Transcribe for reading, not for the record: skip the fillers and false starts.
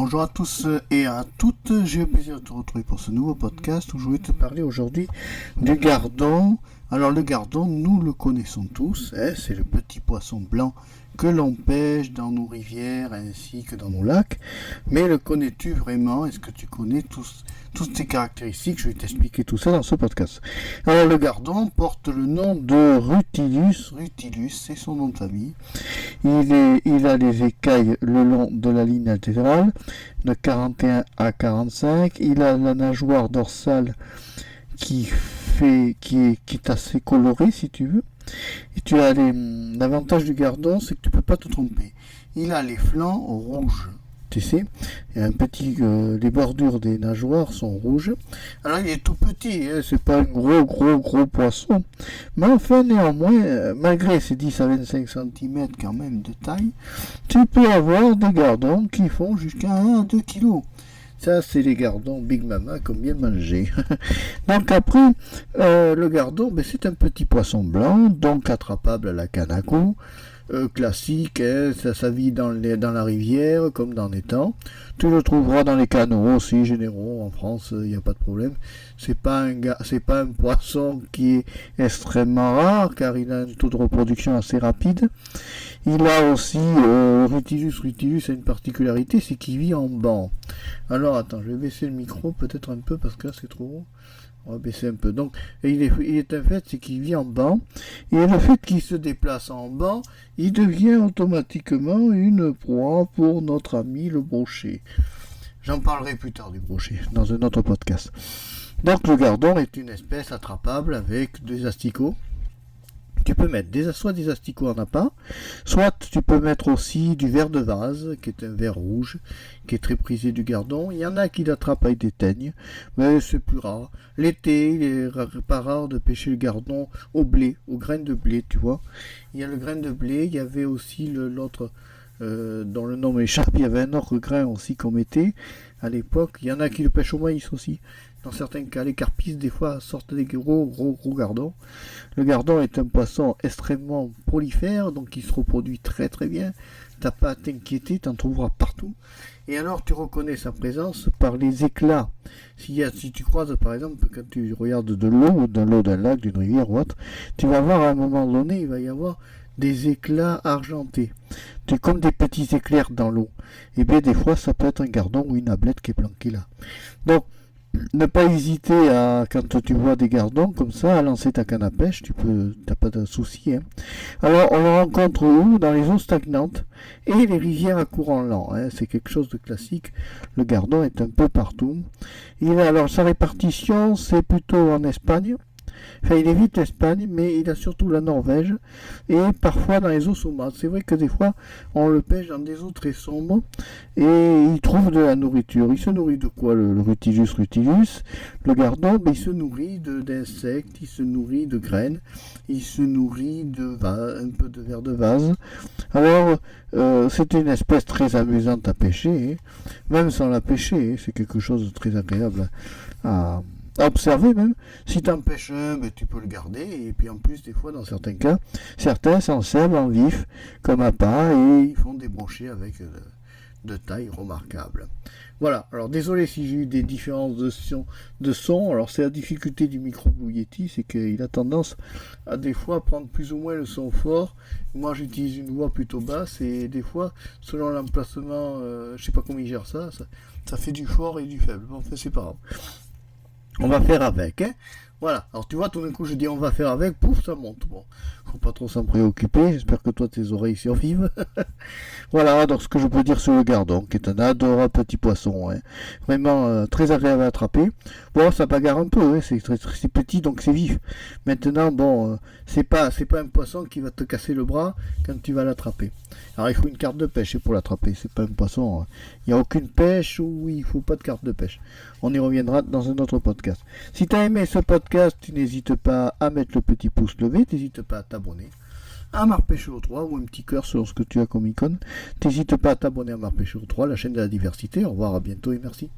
Bonjour à tous et à toutes, j'ai le plaisir de te retrouver pour ce nouveau podcast où je vais te parler aujourd'hui du gardon. Alors le gardon, nous le connaissons tous, c'est le petit poisson blanc que l'on pêche dans nos rivières ainsi que dans nos lacs. Mais le connais-tu vraiment? Est-ce que tu connais toutes ces caractéristiques? Je vais t'expliquer tout ça dans ce podcast. Alors le gardon porte le nom de Rutilus, c'est son nom de famille. Il a les écailles le long de la ligne latérale de 41 à 45. Il a la nageoire dorsale qui est assez colorée si tu veux. Et tu as l'avantage du gardon, c'est que tu peux pas te tromper. Il a les flancs rouges. Tu sais, il y a les bordures des nageoires sont rouges. Alors il est tout petit, c'est pas un gros poisson. Mais enfin, néanmoins, malgré ses 10 à 25 cm quand même de taille, tu peux avoir des gardons qui font jusqu'à 1 à 2 kg. Ça, c'est les gardons Big Mama comme bien manger. Donc après, le gardon, c'est un petit poisson blanc, donc attrapable à la canne à coups. Classique, ça vit dans la rivière comme dans l'étang. Tu le trouveras dans les canaux aussi généraux en France, il n'y a pas de problème. C'est pas un poisson qui est extrêmement rare car il a un taux de reproduction assez rapide. Il a aussi Rutilus a une particularité, c'est qu'il vit en banc. Alors attends, je vais baisser le micro peut-être un peu parce que là c'est trop haut. On va baisser un peu. Donc, il est un fait, c'est qu'il vit en banc. Et le fait qu'il se déplace en banc, il devient automatiquement une proie pour notre ami le brochet. J'en parlerai plus tard du brochet, dans un autre podcast. Donc, le gardon est une espèce attrapable avec des asticots. Tu peux mettre soit des asticots en appât, soit tu peux mettre aussi du ver de vase, qui est un ver rouge, qui est très prisé du gardon. Il y en a qui l'attrapent avec des teignes, mais c'est plus rare. L'été, il est pas rare de pêcher le gardon au blé, aux graines de blé, tu vois. Il y a le grain de blé, il y avait aussi l'autre, dont le nom m'échappe, il y avait un autre grain aussi qu'on mettait à l'époque. Il y en a qui le pêchent au maïs aussi. Dans certains cas, les carpistes, des fois, sortent des gros gardons. Le gardon est un poisson extrêmement prolifère, donc il se reproduit très très bien. T'as pas à t'inquiéter, t'en trouveras partout. Et alors, tu reconnais sa présence par les éclats. Si tu croises, par exemple, quand tu regardes de l'eau, ou de l'eau d'un lac, d'une rivière ou autre, tu vas voir à un moment donné, il va y avoir des éclats argentés. C'est comme des petits éclairs dans l'eau. Et bien, des fois, ça peut être un gardon ou une ablette qui est planquée là. Donc, ne pas hésiter quand tu vois des gardons comme ça, à lancer ta canne à pêche, t'as pas de souci. Alors, on le rencontre où? Dans les eaux stagnantes et les rivières à courant lent. C'est quelque chose de classique. Le gardon est un peu partout. Alors, sa répartition, c'est plutôt en Espagne. Enfin, il évite l'Espagne, mais il a surtout la Norvège et parfois dans les eaux saumâtres. C'est vrai que des fois, on le pêche dans des eaux très sombres et il trouve de la nourriture. Il se nourrit de quoi, le Rutilus? Le gardon, il se nourrit d'insectes, il se nourrit de graines, il se nourrit un peu de vers de vase. Alors, c'est une espèce très amusante à pêcher, même sans la pêcher, c'est quelque chose de très agréable à observer même. Si tu en pêches un, tu peux le garder. Et puis en plus, des fois, dans certains cas, certains s'en servent en vif, comme appât, et ils font des brochets avec de taille remarquable. Voilà, alors désolé si j'ai eu des différences de son. Alors c'est la difficulté du micro Blue Yeti, c'est qu'il a tendance à des fois prendre plus ou moins le son fort. Moi j'utilise une voix plutôt basse et des fois, selon l'emplacement, je sais pas comment il gère ça fait du fort et du faible. Enfin c'est pas grave. On va faire avec, Voilà. Alors tu vois, tout d'un coup, je dis on va faire avec, pouf, ça monte. Bon, faut pas trop s'en préoccuper. J'espère que toi, tes oreilles survivent. Voilà, donc ce que je peux dire sur le gardon, qui est un adorable petit poisson, Vraiment très agréable à attraper. Bon, ça bagarre un peu, c'est petit, donc c'est vif. Maintenant, bon, c'est pas un poisson qui va te casser le bras quand tu vas l'attraper. Alors il faut une carte de pêche pour l'attraper. C'est pas un poisson. Il n'y a aucune pêche où il faut pas de carte de pêche. On y reviendra dans un autre podcast. Si tu as aimé ce podcast, tu n'hésites pas à mettre le petit pouce levé, n'hésite pas à t'abonner à Marpêcheur 3 ou un petit cœur sur ce que tu as comme icône. N'hésite pas à t'abonner à Marpêcheur 3, la chaîne de la diversité. Au revoir, à bientôt et merci.